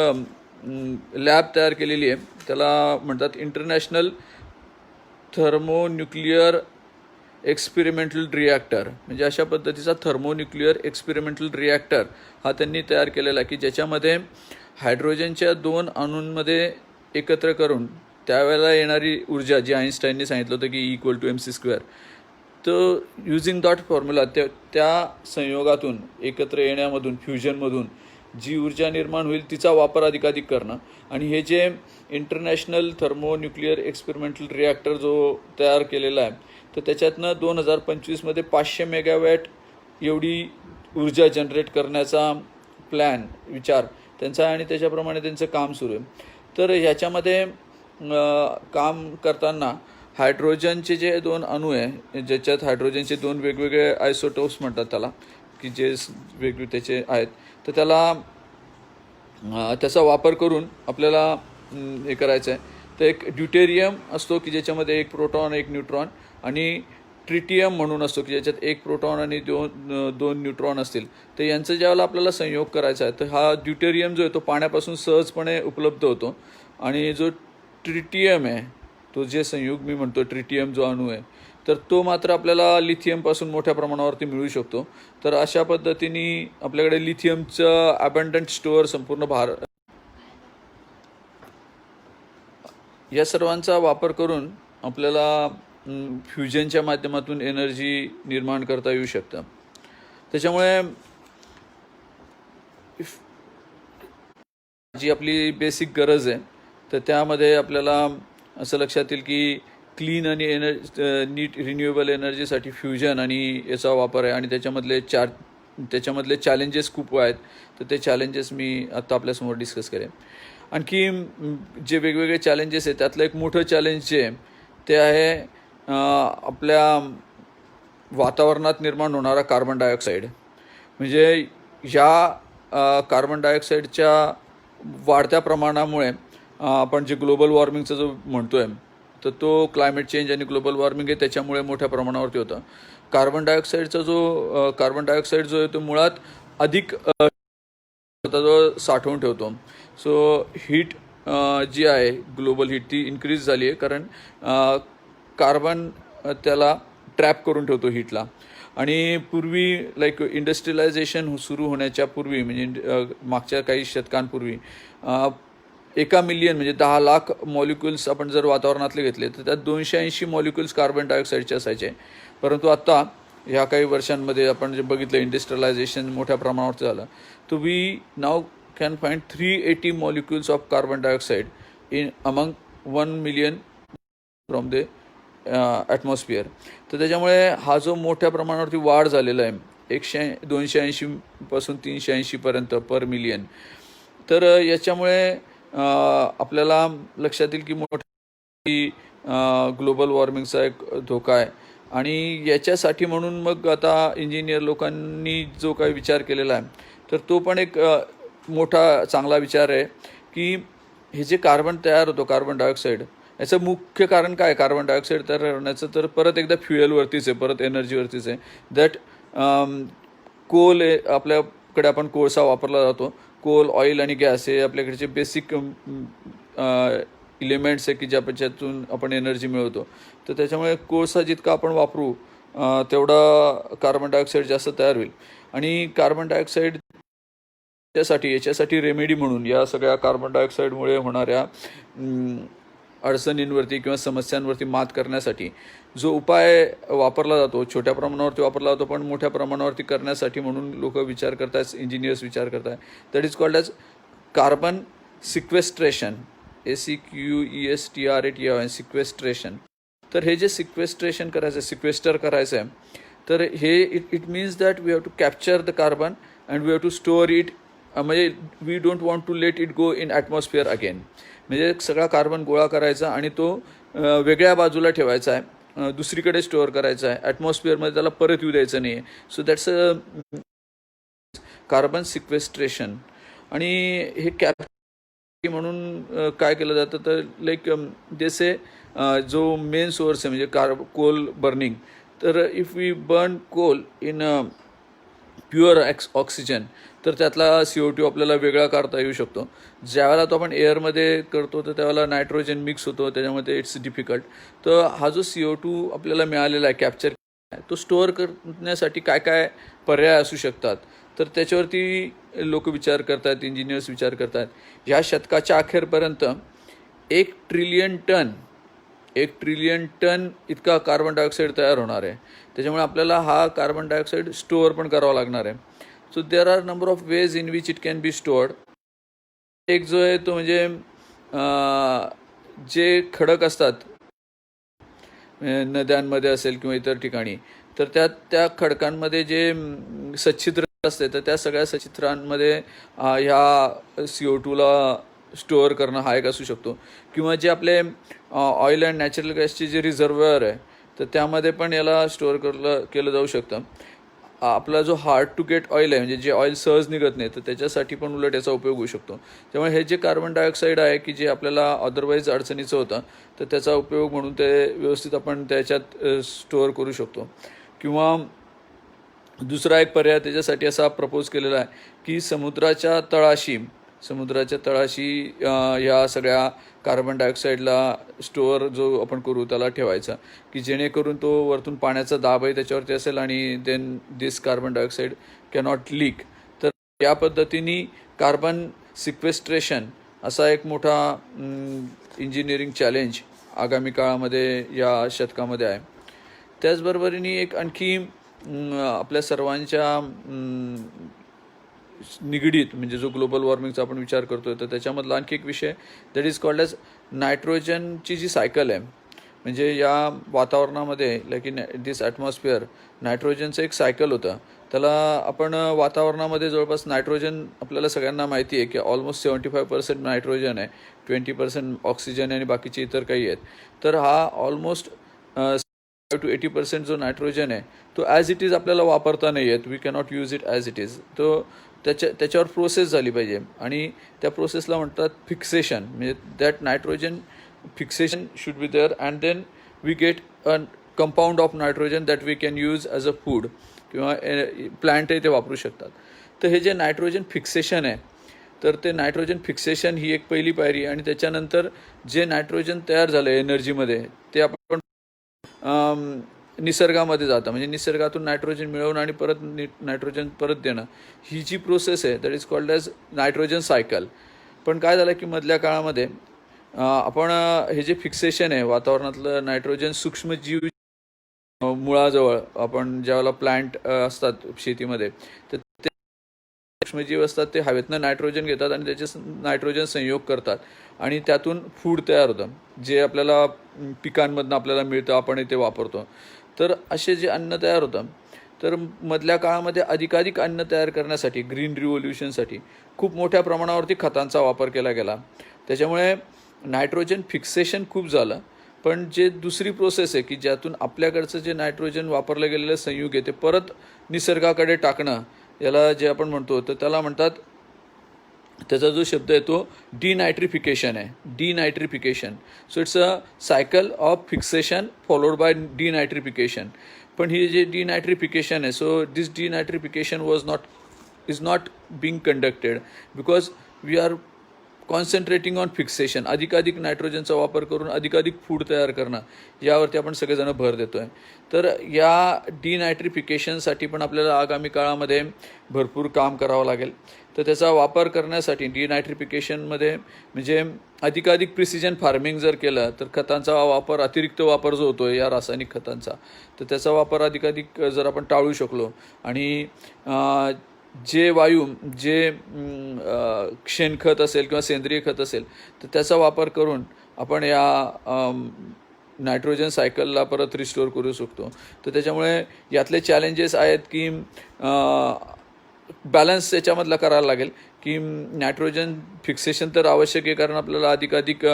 लॅब तयार केलेली आहे. त्याला म्हणतात इंटरनॅशनल थर्मोन्यूक्लिअर एक्सपेरिमेंटल रिॲक्टर. म्हणजे अशा पद्धतीचा थर्मोन्यूक्लिअर एक्सपेरिमेंटल रिॲक्टर हा त्यांनी तयार केलेला आहे की ज्याच्यामध्ये हायड्रोजनच्या 2 अणूंमध्ये एकत्र करून त्यावेळेला येणारी ऊर्जा, जी आईन्स्टाईनने सांगितलं होतं की E=mc², तर युजिंग दॅट फॉर्म्युला, त्या संयोगातून, एकत्र येण्यामधून, फ्युजनमधून जी ऊर्जा निर्माण होईल तिचा वापर अधिकाधिक करणं. आणि हे जे इंटरनॅशनल थर्मोन्यूक्लिअर एक्सपेरिमेंटल रिॲक्टर जो तयार केलेला आहे, तर त्याच्यातनं 2025मध्ये 500 मेगावॅट एवढी ऊर्जा जनरेट करण्याचा विचार त्यांचा आहे, आणि त्याच्याप्रमाणे त्यांचं काम सुरू आहे. तर ह्याच्यामध्ये काम करताना हायड्रोजनचे जे 2 अणू आहे, ज्याच्यात हायड्रोजनचे 2 वेगवेगळे आयसोटोप्स म्हणतात त्याला, की जे वेगवेगळे त्याचे आहेत, तर त्याचा वापर करून आपल्याला हे करायचं आहे. तर एक ड्यूटेरियम असतो की ज्याच्यामध्ये 1 प्रोटॉन 1 न्यूट्रॉन, आणि ट्रिटियम म्हणून असतो की ज्याच्यात 1 प्रोटॉन आणि 2 न्यूट्रॉन असतील. तर यांचं ज्यावेळेला आपल्याला संयोग करायचा आहे, तर हा ड्यूटेरियम जो आहे तो पाण्यापासून सहजपणे उपलब्ध होतो, आणि जो ट्रिटियम आहे, तो जे संयुग मी म्हणतो ट्रिटियम जो अणू आहे, तर तो मात्र आपल्याला लिथियमपासून मोठ्या प्रमाणावरती मिळू शकतो. तर अशा पद्धतीने आपल्याकडे लिथियमचं अबंडंट स्टोअर संपूर्ण भारत, या सर्वांचा वापर करून आपल्याला फ्युजनच्या माध्यमातून एनर्जी निर्माण करता येऊ शकतं. त्याच्यामुळे जी आपली बेसिक गरज आहे, तर त्यामध्ये आपल्याला असं लक्षात येईल की क्लीन आणि नीट रिन्युएबल एनर्जीसाठी फ्युजन आणि याचा वापर आहे. आणि त्याच्यामधले चॅलेंजेस खूप आहेत. तर ते चॅलेंजेस मी आत्ता आपल्यासमोर डिस्कस करेन. आणखी जे वेगवेगळे चॅलेंजेस आहेत त्यातलं एक मोठं चॅलेंज जे आहे ते आहे आपल्या वातावरणात निर्माण होणारा कार्बन डायऑक्साईड. म्हणजे ह्या कार्बन डायऑक्साईडच्या वाढत्या प्रमाणामुळे आपण जे ग्लोबल वॉर्मिंगचं जो म्हणतो आहे, तर तो क्लायमेट चेंज आणि ग्लोबल वॉर्मिंग आहे त्याच्यामुळे मोठ्या प्रमाणावरती होतं. कार्बन डायऑक्साईड जो आहे तो मुळात अधिक जो साठवून ठेवतो. सो हीट जी आहे ग्लोबल हीट ती इन्क्रीज झाली आहे, कारण कार्बन त्याला ट्रॅप करून ठेवतो हीटला. आणि पूर्वी इंडस्ट्रियलायझेशन सुरू होण्याच्या पूर्वी, म्हणजे मागच्या काही शतकांपूर्वी, 1 मिलियन म्हणजे 10 लाख मॉलिक्युल्स आपण जर वातावरणातले घेतले तर त्यात 280 मॉलिक्युल्स कार्बन डायऑक्साईडचे असायचे. परंतु आत्ता ह्या काही वर्षांमध्ये आपण जे बघितलं, इंडस्ट्रियलायझेशन मोठ्या प्रमाणावर झालं, तर we now can find 380 molecules of carbon dioxide in among 1 million from the atmosphere. तर त्याच्यामुळे हा जो मोठ्या प्रमाणावरती वाढ झालेला आहे, 280पासून 380पर्यंत पर मिलियन, तर याच्यामुळे आपल्याला लक्षात येईल की मोठी ग्लोबल वॉर्मिंगचा एक धोका आहे. आणि याच्यासाठी म्हणून मग आता इंजिनियर लोकांनी जो काही विचार केलेला आहे, तर तो पण एक मोठा चांगला विचार आहे की हे जे कार्बन तयार होतो, कार्बन डायऑक्साईड, याचं मुख्य कारण काय कार्बन डायऑक्साईड तयार होण्याचं, तर परत एकदा फ्युएलवरतीच आहे, परत एनर्जीवरतीच आहे. दॅट कोल आपल्याकडे आपण कोळसा वापरला जातो. कोल, ऑइल आणि गॅस हे आपल्याकडचे बेसिक इलिमेंट्स आहे की ज्याच्यातून आपण एनर्जी मिळवतो. तर त्याच्यामुळे कोळसा जितका आपण वापरू तेवढा कार्बन डायऑक्साईड जास्त तयार होईल. आणि कार्बन डायऑक्साईड याच्यासाठी रेमेडी म्हणून या सगळ्या कार्बन डायऑक्साईडमुळे होणाऱ्या अडचणींवरती किंवा समस्यांवरती मात करण्यासाठी जो उपाय वापरला जातो, छोट्या प्रमाणावरती वापरला जातो, पण मोठ्या प्रमाणावरती करण्यासाठी म्हणून लोक विचार करतात, इंजिनियर्स विचार करतात. That is called as carbon sequestration, SEQUESTRATION, sequestration. तर हे जे सिक्वेस्ट्रेशन करायचं आहे, सिक्वेस्टर करायचं आहे, तर हे it means that we have to capture the carbon and we have to store it. म्हणजे we don't want to let it go in atmosphere again. म्हणजे सगळा कार्बन गोळा करायचा आणि तो वेगळ्या बाजूला ठेवायचा आहे, दुसरीकडे स्टोअर करायचा आहे, ॲटमॉस्फिअरमध्ये त्याला परत येऊ द्यायचं नाही आहे. So that's a carbon sequestration. आणि हे म्हणून काय केलं जातं तर लाईक जसे जो मेन सोर्स आहे म्हणजे कोल बर्निंग, तर if we burn coal in pure oxygen तर त्यातला CO2 आपल्याला वेगळा काढता येऊ शकतो. ज्यावेळेला तो आपण एअरमध्ये करतो तर त्यावेळेला नायट्रोजन मिक्स होतो, त्याच्यामध्ये इट्स डिफिकल्ट. तर हा जो CO2 आपल्याला मिळालेला आहे कॅप्चर, तो स्टोअर करण्यासाठी काय काय पर्याय असू शकतात, तर त्याच्यावरती लोक विचार करतात, इंजिनियर्स विचार करतात. ह्या शतकाच्या अखेरपर्यंत 1 ट्रिलियन टन इतका कार्बन डायऑक्साईड तयार होणार आहे. त्याच्यामुळे आपल्याला हा कार्बन डायऑक्साईड स्टोअर पण करावा लागणार आहे. So there are number of ways in which it can be stored. एक जो आहे तो म्हणजे जे खडक असतात नद्यांमध्ये असेल किंवा इतर ठिकाणी, तर त्या खडकांमध्ये जे सच्छिद्र असते, तर त्या सगळ्या सच्छिद्रांमध्ये ह्या CO2ला स्टोअर करणं हा एक असू शकतो. किंवा जे आपले ऑइल अँड नॅचरल गॅसचे जे रिझर्व्हर आहे, तर त्यामध्ये पण याला स्टोअर केलं जाऊ शकतं. आपला जो हार्ड टू गेट ऑइल आहे, म्हणजे जे ऑइल सहज निघत नाही, तर त्याच्यासाठी पण उलट याचा उपयोग होऊ शकतो. त्यामुळे हे जे कार्बन डायऑक्साईड आहे की जे आपल्याला अदरवाईज अडचणीचं होतं, तर त्याचा उपयोग म्हणून ते व्यवस्थित आपण त्याच्यात स्टोअर करू शकतो. किंवा दुसरा एक पर्याय त्याच्यासाठी असा प्रपोज केलेला आहे की समुद्राच्या तळाशी या सगळ्या कार्बन डायऑक्साईडला स्टोअर जो आपण करू त्याला ठेवायचा, की जेणेकरून तो वरतून पाण्याचा दाबही त्याच्यावरती असेल आणि देन दिस कार्बन डायऑक्साईड कॅनॉट लीक. तर या पद्धतीने कार्बन सिक्वेस्ट्रेशन असा एक मोठा इंजिनिअरिंग चॅलेंज आगामी काळामध्ये या शतकामध्ये आहे. त्याचबरोबरीने एक आणखी आपल्या सर्वांच्या निगडीत म्हणजे जो ग्लोबल वॉर्मिंगचा आपण विचार करतोय, तर त्याच्यामधला आणखी एक विषय दॅट इज कॉल्ड ॲज नायट्रोजनची जी सायकल आहे. म्हणजे या वातावरणामध्ये लाईक इन दिस ॲटमॉस्फिअर नायट्रोजनचं एक सायकल होतं. त्याला आपण वातावरणामध्ये जवळपास नायट्रोजन आपल्याला सगळ्यांना माहिती आहे की ऑलमोस्ट 75% नायट्रोजन आहे, 20% ऑक्सिजन आणि बाकीचे इतर काही आहेत. तर हा ऑलमोस्ट to 80% जो नायट्रोजन आहे तो ॲज इट इज आपल्याला वापरता नाही येत. We cannot use it as it is. तो त्याच्यावर प्रोसेस झाली पाहिजे आणि त्या प्रोसेसला म्हणतात फिक्सेशन. म्हणजे that nitrogen fixation should be there and then we get a compound of nitrogen that we can use as a food किंवा प्लांटही ते वापरू शकतात. तर हे जे नायट्रोजन फिक्सेशन आहे, तर ते नायट्रोजन फिक्सेशन ही एक पहिली पायरी. आणि त्याच्यानंतर जे नायट्रोजन तयार झालं एनर्जीमध्ये ते आपण निसर्गामध्ये जातं. म्हणजे निसर्गातून नायट्रोजन मिळवणं आणि परत नायट्रोजन परत देणं, ही जी प्रोसेस आहे that is called as nitrogen cycle. पण काय झालं की मधल्या काळामध्ये आपण हे जे फिक्सेशन आहे वातावरणातलं नायट्रोजन सूक्ष्मजीव मुळाजवळ आपण ज्यावेळेला प्लांट असतात शेतीमध्ये, तर ते सूक्ष्मजीव असतात ते हवेतनं नायट्रोजन घेतात आणि त्याचे नायट्रोजन संयोग करतात आणि त्यातून फूड तयार होतं, जे आपल्याला पिकांमधनं आपल्याला मिळतं, आपण ते वापरतो. तर असे जे अन्न तयार होतं, तर मधल्या काळामध्ये अधिकाधिक अन्न तयार करण्यासाठी ग्रीन रिव्होल्युशनसाठी खूप मोठ्या प्रमाणावरती खतांचा वापर केला गेला. त्याच्यामुळे नायट्रोजन फिक्सेशन खूप झालं. पण जे दुसरी प्रोसेस आहे की ज्यातून आपल्याकडचं जे नायट्रोजन वापरलं गेलेलं संयुग आहे ते परत निसर्गाकडे टाकणं, याला जे आपण म्हणतो तर त्याला म्हणतात, त्याचा जो शब्द आहे तो डिनायट्रिफिकेशन आहे. Denitrification. So it's a cycle of fixation followed by denitrification. पण ही जे डिनायट्रिफिकेशन आहे, so this denitrification is not being conducted because we are concentrating on fixation. अधिकाधिक नायट्रोजनचा वापर करून अधिकाधिक फूड तयार करणं, यावरती आपण सगळेजण भर देतो आहे. तर या डिनायट्रिफिकेशनसाठी पण आपल्याला आगामी काळामध्ये भरपूर काम करावं लागेल. तर त्याचा वापर करण्यासाठी डिनायट्रिफिकेशनमध्ये म्हणजे अधिकाधिक प्रिसिजन फार्मिंग जर केलं, तर खतांचा वापर, अतिरिक्त वापर जो होतो या रासायनिक खतांचा, तर त्याचा वापर अधिकाधिक जर आपण टाळू शकलो आणि जे वायू जे शेणखत असेल किंवा सेंद्रिय खत असेल, तर त्याचा वापर करून आपण या नायट्रोजन सायकलला परत रिस्टोअर करू शकतो. तर त्याच्यामुळे यातले चॅलेंजेस आहेत की बॅलन्स याच्यामधला करायला लागेल की नायट्रोजन फिक्सेशन तर आवश्यक आहे, कारण आपल्याला अधिकाधिक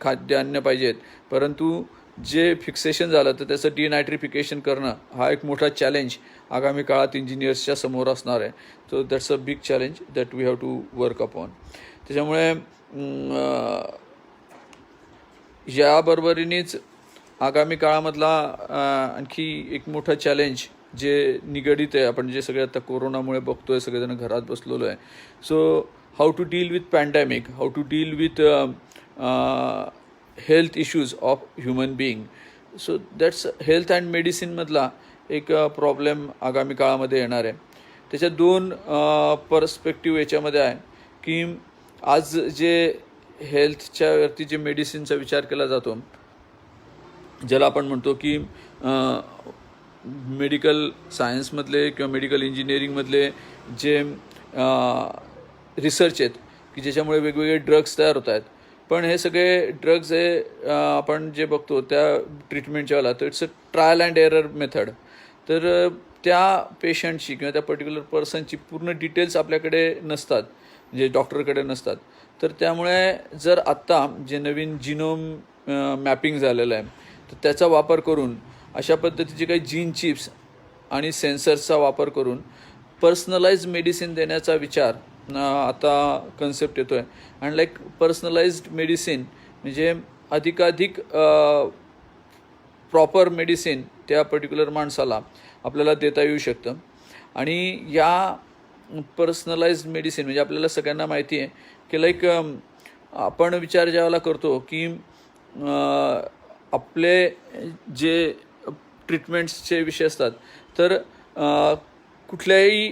खाद्यान्न पाहिजेत, परंतु जे फिक्सेशन झालं तर त्याचं डिनायट्रिफिकेशन करणं हा एक मोठा चॅलेंज आगामी काळात इंजिनियर्सच्या समोर असणार आहे. So that's a big challenge that we have to work upon. त्याच्यामुळे याबरोबरीनेच आगामी काळामधला आणखी एक मोठा चॅलेंज जे निगडित आहे, आपण जे सगळे आता कोरोनामुळे बघतोय, सगळेजण घरात बसलेलो आहे. So how to deal with pandemic, how to deal with health issues of human being. So that's health and मेडिसिनमधला एक प्रॉब्लेम आगामी काळामध्ये येणार आहे. त्याच्या दोन पर्स्पेक्टिव्ह याच्यामध्ये आहे की आज जे हेल्थच्या वरती जे मेडिसिनचा विचार केला जातो, ज्याला आपण म्हणतो की मेडिकल सायन्समधले किंवा मेडिकल इंजिनिअरिंगमधले जे रिसर्च आहेत की ज्याच्यामुळे वेगवेगळे ड्रग्स तयार होत आहेत. पण हे सगळे ड्रग्ज हे आपण जे बघतो त्या ट्रीटमेंटच्या वेळेला तर it's a trial and error method. तर त्या पेशंटची किंवा त्या पर्टिक्युलर पर्सनची पूर्ण डिटेल्स आपल्याकडे नसतात, म्हणजे डॉक्टरकडे नसतात. तर त्यामुळे जर आत्ता जे नवीन जिनोम मॅपिंग झालेलं आहे तर त्याचा वापर करून अशा पद्धतीचे काही जीन चिप्स आणि सेन्सर्सचा वापर करून पर्सनलाइज्ड मेडिसिन देण्याचा विचार आता कन्सेप्ट येतो आहे. अँड लाईक पर्सनलाइज्ड मेडिसिन म्हणजे अधिकाधिक प्रॉपर मेडिसिन त्या पर्टिक्युलर माणसाला आपल्याला देता येऊ शकतं. आणि या पर्सनलाइज्ड मेडिसिन म्हणजे आपल्याला सगळ्यांना माहिती आहे की लाईक आपण विचार ज्यावेळेला करतो की आपले जे ट्रीटमेंट्सचे विषय असतात तर कुठल्याही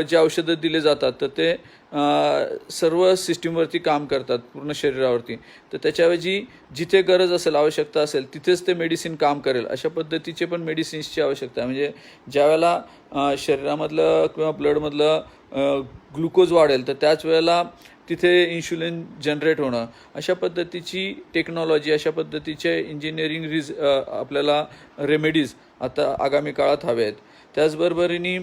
जे औषधं दिले जातात तर ते सर्व सिस्टीमवरती काम करतात, पूर्ण शरीरावरती. तर त्याच्याऐवजी जिथे गरज असेल, आवश्यकता असेल तिथेच ते मेडिसिन काम करेल अशा पद्धतीचे पण मेडिसिन्सची आवश्यकता आहे. म्हणजे ज्यावेळेला शरीरामधलं किंवा ब्लडमधलं ग्लुकोज वाढेल तर त्याच वेळेला तिथे इन्शुलिन जनरेट होणं, अशा पद्धतीची टेक्नॉलॉजी, अशा पद्धतीचे इंजिनिअरिंग आपल्याला रेमेडीज आता आगामी काळात हवे आहेत. त्याचबरोबरीने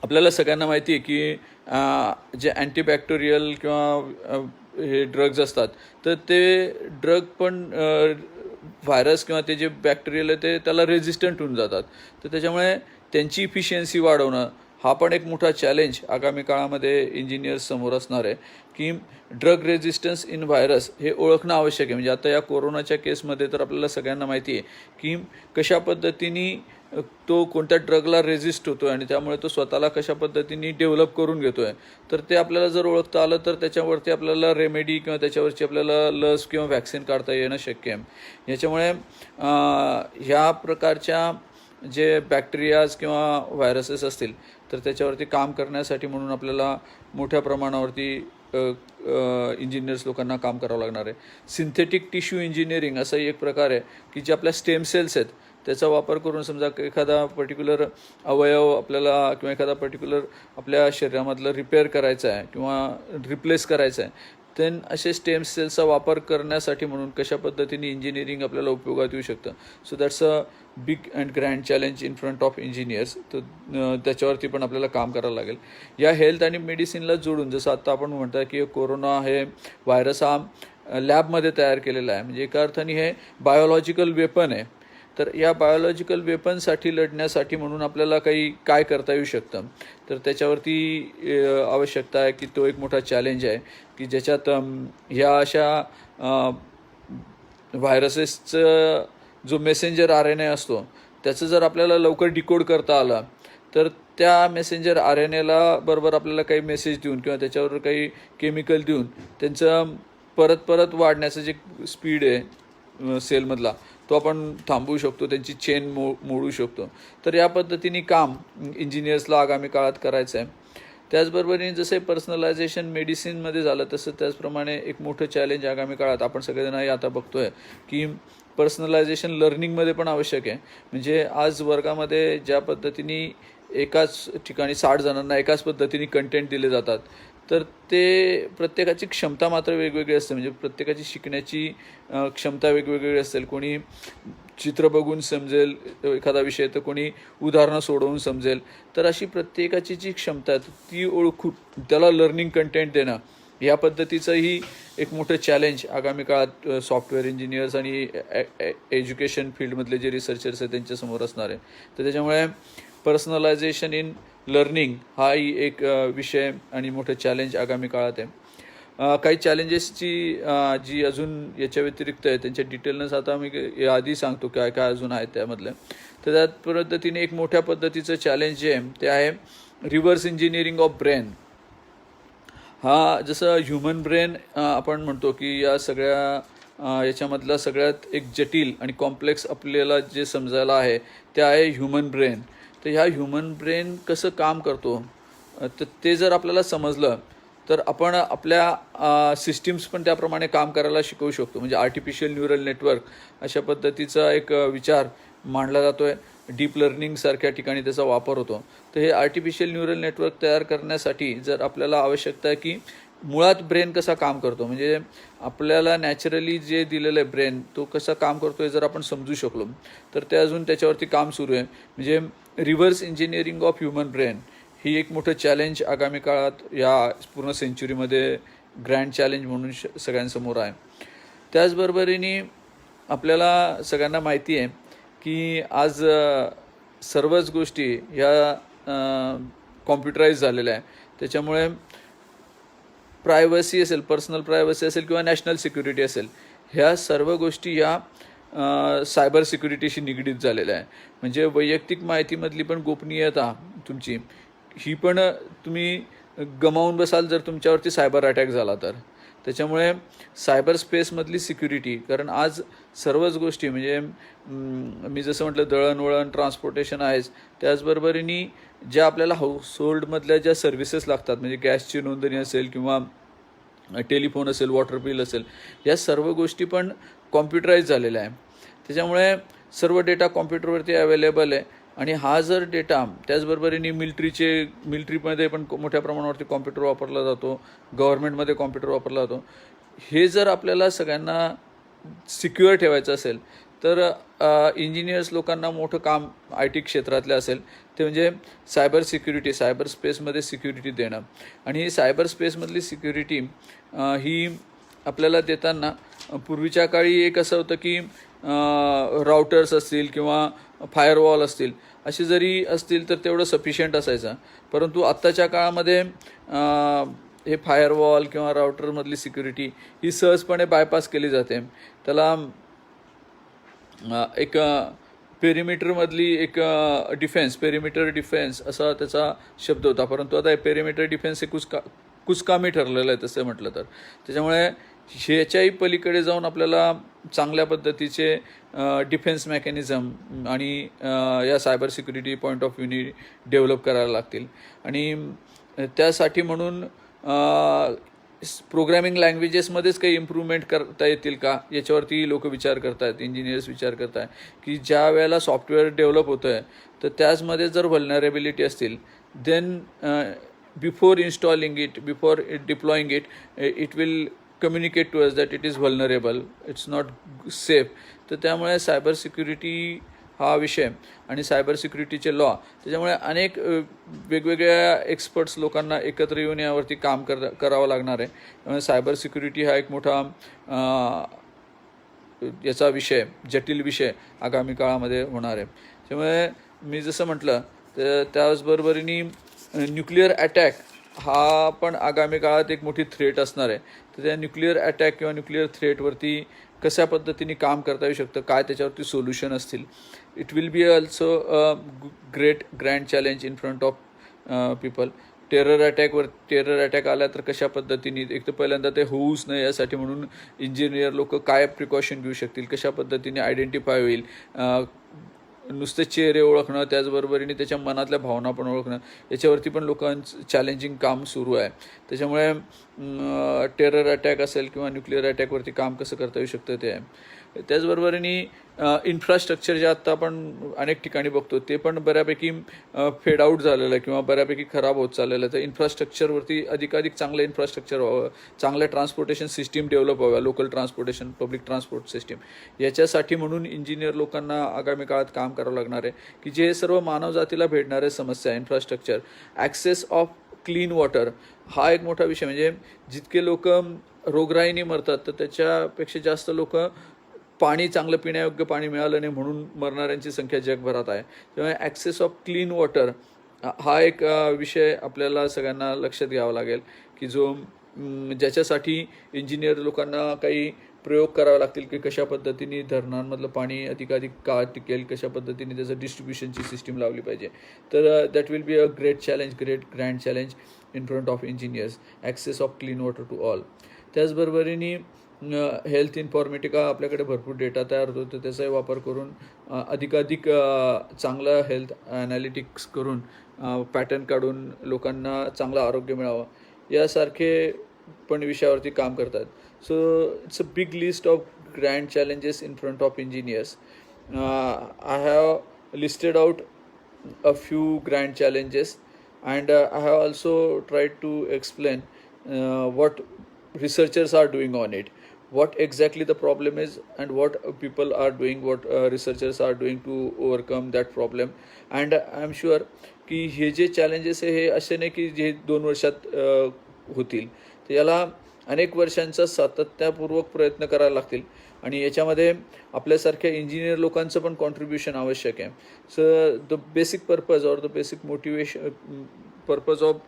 आपल्याला सगळ्यांना माहिती आहे की जे अँटीबॅक्टेरियल किंवा हे ड्रग्ज असतात तर ते ड्रग पण व्हायरस किंवा ते जे बॅक्टेरियल आहे ते त्याला रेझिस्टंट होऊन जातात. तर त्याच्यामुळे त्यांची इफिशियन्सी वाढवणं हा पण एक मोठा चॅलेंज आगामी काळामध्ये इंजिनियर्स समोर असणार आहे की ड्रग रेझिस्टन्स इन व्हायरस हे ओळखणं आवश्यक आहे. म्हणजे आता या कोरोनाच्या केसमध्ये तर आपल्याला सगळ्यांना माहिती आहे की कशा पद्धतीने तो कोणत्या ड्रगला रेझिस्ट होतो आहे आणि त्यामुळे तो स्वतःला कशा पद्धतीने डेव्हलप करून घेतो आहे. तर ते आपल्याला जर ओळखता आलं तर त्याच्यावरती आपल्याला रेमेडी किंवा त्याच्यावरची आपल्याला लस किंवा वॅक्सिन काढता येणं शक्य आहे. याच्यामुळे ह्या प्रकारच्या जे बॅक्टेरियाज किंवा व्हायरसेस असतील तर त्याच्यावरती काम करण्यासाठी म्हणून आपल्याला मोठ्या प्रमाणावरती इंजिनियर्स लोकांना काम करावं लागणार आहे. सिंथेटिक टिश्यू इंजिनिअरिंग असा एक प्रकार आहे की जे आपल्या स्टेम सेल्स आहेत त्याचा वापर करून समजा एखादा पर्टिक्युलर अवयव आपल्याला किंवा एखादा पर्टिक्युलर आपल्या शरीरामधलं रिपेअर करायचं आहे किंवा रिप्लेस करायचं आहे, देन असे स्टेम सेल्सचा वापर करण्यासाठी म्हणून कशा पद्धतीने इंजिनिअरिंग आपल्याला उपयोगात येऊ शकतं. So that's a big and grand challenge in front of engineers. तर त्याच्यावरती पण आपल्याला काम करावं लागेल. या हेल्थ आणि मेडिसिनला जोडून जसं आत्ता आपण म्हणतो की कोरोना हे व्हायरस हा लॅबमध्ये तयार केलेला आहे, म्हणजे एका अर्थाने हे बायोलॉजिकल वेपन आहे. तर या बायोलॉजिकल वेपनसाठी लढण्यासाठी म्हणून आपल्याला काय करता येऊ शकतं, तर त्याच्यावरती आवश्यकता आहे की तो एक मोठा चॅलेंज आहे की ज्याच्यात ह्या अशा व्हायरसेसचं जो मेसेंजर RNA असतो त्याचं जर आपल्याला लवकर डिकोड करता आलं तर त्या मेसेंजर RNAला बरोबर आपल्याला काही मेसेज देऊन किंवा त्याच्यावर काही केमिकल देऊन त्यांचं परत वाढण्याचं जे स्पीड आहे सेलमधला तो आपण थांबवू शकतो, त्यांची चेन मोडू शकतो. तर या पद्धतीने काम इंजिनियर्सला आगामी काळात करायचं आहे. त्याचबरोबरीने जसे पर्सनलायझेशन मेडिसिनमध्ये झालं तसं त्याचप्रमाणे एक मोठं चॅलेंज आगामी काळात आपण सगळेजण आता बघतोय की पर्सनलायझेशन लर्निंगमध्ये पण आवश्यक आहे. म्हणजे आज वर्गामध्ये ज्या पद्धतीने एकाच ठिकाणी 60 जणांना एकाच पद्धतीने कंटेंट दिले जातात तर ते प्रत्येकाची क्षमता मात्र वेगवेगळी असते. म्हणजे प्रत्येकाची शिकण्याची क्षमता वेगवेगळी असेल. कोणी चित्र बघून समजेल एखादा विषय तर कोणी उदाहरणं सोडवून समजेल. तर अशी प्रत्येकाची जी क्षमता आहे ती ओळखून त्याला लर्निंग कंटेंट देणं या पद्धतीचंही एक मोठं चॅलेंज आगामी काळात सॉफ्टवेअर इंजिनियर्स आणि एज्युकेशन फील्डमधले जे रिसर्चर्स आहेत त्यांच्यासमोर असणार आहे. तर त्याच्यामुळे पर्सनलायझेशन इन लर्निंग हाही एक विषय आणि मोठं चॅलेंज आगामी काळात आहे. काही चॅलेंजेसची जी अजून याच्या व्यतिरिक्त आहे त्यांच्या डिटेलनंच आता मी आधी सांगतो काय काय अजून आहेत त्यामधलं. तर त्या पद्धतीने एक मोठ्या पद्धतीचं चॅलेंज जे आहे ते आहे रिव्हर्स इंजिनिअरिंग ऑफ ब्रेन. हा जसं ह्युमन ब्रेन आपण म्हणतो की या सगळ्या याच्यामधला सगळ्यात एक जटिल आणि कॉम्प्लेक्स आपल्याला जे समजायला आहे ते आहे ह्युमन ब्रेन. तर ह्या ह्युमन ब्रेन कसं काम करतो तर ते जर आपल्याला समजलं तर आपण आपल्या सिस्टीम्स पण त्याप्रमाणे काम करायला शिकवू शकतो. म्हणजे आर्टिफिशियल न्यूरल नेटवर्क अशा पद्धतीचा एक विचार मांडला जातो आहे. डीप लर्निंगसारख्या ठिकाणी त्याचा वापर होतो. तर हे आर्टिफिशियल न्यूरल नेटवर्क तयार करण्यासाठी जर आपल्याला आवश्यकता आहे की मुळात ब्रेन कसा काम करतो, म्हणजे आपल्याला नॅचरली जे दिलेलं आहे ब्रेन तो कसा काम करतो हे जर आपण समजू शकलो तर ते अजून त्याच्यावरती काम सुरू आहे. म्हणजे reverse engineering of human brain ही एक मोठं चॅलेंज आगामी काळात या पूर्ण सेंचुरीमध्ये ग्रँड चॅलेंज म्हणून सगळ्यांसमोर आहे. त्याचबरोबरीने आपल्याला सगळ्यांना माहिती आहे की आज सर्वच गोष्टी ह्या कॉम्प्युटराईज झालेल्या आहे. त्याच्यामुळे प्रायव्हसी असेल, पर्सनल प्रायव्हसी असेल किंवा नॅशनल सिक्युरिटी असेल, ह्या सर्व गोष्टी या सायबर सिक्युरिटीशी निगडीत झालेल्या आहे. म्हणजे वैयक्तिक माहितीमधली पण गोपनीयता तुमची ही पण तुम्ही गमावून बसाल जर तुमच्यावरती सायबर अटॅक झाला तर. त्याच्यामुळे सायबर स्पेसमधली सिक्युरिटी, कारण आज सर्वच गोष्टी म्हणजे मी जसं म्हटलं दळणवळण ट्रान्सपोर्टेशन आहेच, त्याचबरोबरीने ज्या आपल्याला हाऊसहोल्डमधल्या ज्या सर्व्हिसेस लागतात म्हणजे गॅसची नोंदणी असेल किंवा टेलिफोन असेल, वॉटर बिल असेल, या सर्व गोष्टी पण कॉम्प्युटराईज झालेल्या आहे. त्याच्यामुळे सर्व डेटा कॉम्प्युटरवरती अवेलेबल आहे. आणि हा जर डेटा त्याचबरोबरीने मिलिटरीमध्ये पण मोठ्या प्रमाणावरती कॉम्प्युटर वापरला जातो, गव्हर्नमेंटमध्ये कॉम्प्युटर वापरला जातो. हे जर आपल्याला सगळ्यांना सिक्युअर ठेवायचं असेल तर इंजिनियर्स लोकांना मोठं काम आय टी क्षेत्रातलं असेल ते म्हणजे सायबर सिक्युरिटी, सायबर स्पेसमध्ये सिक्युरिटी देणं. आणि ही सायबर स्पेसमधली सिक्युरिटी ही आपल्याला देताना पूर्वीच्या काळी एक असं होतं की राउटर्स असतील किंवा फायरवॉल असतील असे जरी असतील तर तेवढं सफिशियंट असायचं. परंतु आत्ताच्या काळामध्ये हे फायरवॉल किंवा राउटरमधली सिक्युरिटी ही सहजपणे बायपास केली जाते. त्याला एक पेरिमीटरमधली एक पेरिमीटर डिफेन्स असा त्याचा शब्द होता. परंतु आता हे पेरिमीटर डिफेन्स हे कुचकामी ठरलेलं आहे तसं म्हटलं तर. त्याच्यामुळे ह्याच्याही पलीकडे जाऊन आपल्याला चांगल्या पद्धतीचे डिफेन्स मेकॅनिझम आणि या सायबर सिक्युरिटी पॉईंट ऑफ व्ह्यूनी डेव्हलप करायला लागतील. आणि त्यासाठी म्हणून प्रोग्रॅमिंग लँग्वेजेसमध्येच काही इम्प्रूव्हमेंट करता येतील का याच्यावरती लोक विचार करत आहेत, इंजिनियर्स विचार करत आहेत की ज्या वेळेला सॉफ्टवेअर डेव्हलप होतं आहे तर त्याचमध्ये जर व्हल्नरेबिलिटी असतील then before installing it, before deploying it, it will communicate to us that it is vulnerable, it's not safe. तर त्यामुळे सायबर सिक्युरिटी हा विषय आणि सायबर सिक्युरिटीचे लॉ, त्याच्यामुळे अनेक वेगवेगळ्या एक्सपर्ट्स लोकांना एकत्र येऊन यावरती काम करावं लागणार आहे. त्यामुळे सायबर सिक्युरिटी हा एक मोठा याचा विषय, जटिल विषय आगामी काळामध्ये होणार आहे. त्यामुळे मी जसं म्हटलं तर त्याचबरोबरीने न्यूक्लिअर अटॅक हा पण आगामी काळात एक मोठी थ्रेट असणार आहे. तर त्या न्यूक्लिअर अटॅक किंवा न्यूक्लिअर थ्रेटवरती कशा पद्धतीने काम करता येऊ शकतं, काय त्याच्यावरती सोल्युशन असतील. It will be also great grand challenge in front of people. Terror attack आला तर कशा पद्धतीने, एक तर पहिल्यांदा ते होऊच नाही यासाठी म्हणून इंजिनियर लोक काय प्रिकॉशन घेऊ शकतील, कशा पद्धतीने आयडेंटिफाय होईल, नुसते चेहरे ओळखणं त्याचबरोबरीने त्याच्या मनातल्या भावना पण ओळखणं, याच्यावरती पण लोकांचं चॅलेंजिंग काम सुरू आहे. त्याच्यामुळे टेरर अटॅक असेल किंवा न्यूक्लिअर अटॅकवरती काम कसं करता येऊ शकतं ते आहे. त्याचबरोबरीने इन्फ्रास्ट्रक्चर जे आत्ता आपण अनेक ठिकाणी बघतो ते पण बऱ्यापैकी फेड आऊट झालेलं आहे किंवा बऱ्यापैकी खराब होत चाललेलं आहे. तर इन्फ्रास्ट्रक्चरवरती अधिकाधिक चांगलं इन्फ्रास्ट्रक्चर व्हावं, चांगल्या ट्रान्सपोर्टेशन सिस्टीम डेव्हलप व्हाव्या, local transportation, public transport system. याच्यासाठी म्हणून इंजिनियर लोकांना आगामी काळात काम करावं लागणार आहे की जे सर्व मानवजातीला भेटणारे समस्या, infrastructure, access of clean water हा एक मोठा विषय. म्हणजे जितके लोक रोगराईने मरतात तर त्याच्यापेक्षा जास्त लोक पाणी चांगलं पिण्यायोग्य पाणी मिळालं नाही म्हणून मरणाऱ्यांची संख्या जगभरात आहे. त्यामुळे ॲक्सेस ऑफ क्लीन वॉटर हा एक विषय आपल्याला सगळ्यांना लक्षात घ्यावा लागेल की जो ज्याच्यासाठी इंजिनियर लोकांना काही प्रयोग करावे लागतील की कशा पद्धतीने धरणांमधलं पाणी अधिकाधिक काळ टिकेल, कशा पद्धतीने त्याचं डिस्ट्रीब्युशनची सिस्टीम लावली पाहिजे. तर that will be a great grand challenge in front of engineers, access of clean water to all. त्याचबरोबरीने हेल्थ इन्फॉर्मेटिका आपल्याकडे भरपूर डेटा तयार होतो, तर त्याचाही वापर करून अधिकाधिक चांगलं हेल्थ ॲनालिटिक्स करून पॅटर्न काढून लोकांना चांगलं आरोग्य मिळावं यासारखे पण विषयावरती काम करतात. So it's a big list of grand challenges in front of engineers. I have listed out a few grand challenges, and I have also tried to explain what researchers are doing on it, what exactly the problem is, and what people are doing, what researchers are doing to overcome that problem. And I'm sure की हे जे challenges आहे हे असे नाही की जे 2 वर्षात होतील, तर याला अनेक वर्षांचा सातत्यपूर्वक प्रयत्न करायला लागतील आणि याच्यामध्ये आपल्यासारख्या इंजिनियर लोकांचं पण कॉन्ट्रीब्युशन आवश्यक आहे. So the basic purpose or the basic motivation purpose of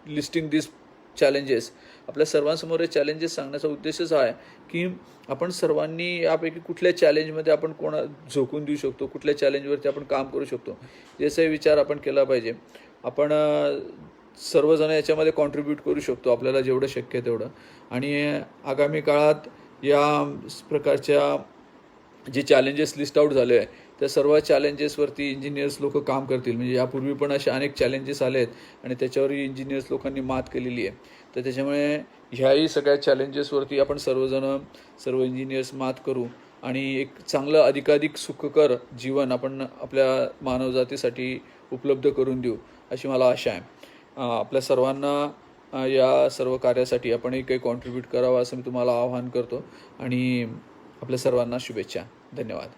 listing this challenges, आपल्या सर्वांसमोर हे चॅलेंजेस सांगण्याचा उद्देशच हा आहे की आपण सर्वांनी यापैकी कुठल्या चॅलेंजमध्ये आपण झोकून देऊ शकतो, कुठल्या चॅलेंजवरती आपण काम करू शकतो याचाही विचार आपण केला पाहिजे. आपण सर्वजण याच्यामध्ये कॉन्ट्रीब्यूट करू शकतो आपल्याला जेवढं शक्य आहे तेवढं. आणि आगामी काळात या प्रकारच्या जे चॅलेंजेस लिस्ट आउट झाले आहे त्या सर्व चॅलेंजेसवरती इंजिनियर्स लोक काम करतील. म्हणजे यापूर्वी पण असे अनेक चॅलेंजेस आले आहेत आणि त्याच्यावरही इंजिनियर्स लोकांनी मात केलेली आहे. तर त्याच्यामुळे ह्याही सगळ्या चॅलेंजेसवरती आपण सर्व इंजिनियर्स मात करू आणि एक चांगलं अधिकाधिक सुखकर जीवन आपण आपल्या मानवजातीसाठी उपलब्ध करून देऊ अशी मला आशा आहे. आपल्या सर्वांना या सर्व कार्यासाठी आपणही काही कॉन्ट्रीब्यूट करावं असं मी तुम्हाला आवाहन करतो आणि आपल्या सर्वांना शुभेच्छा. धन्यवाद.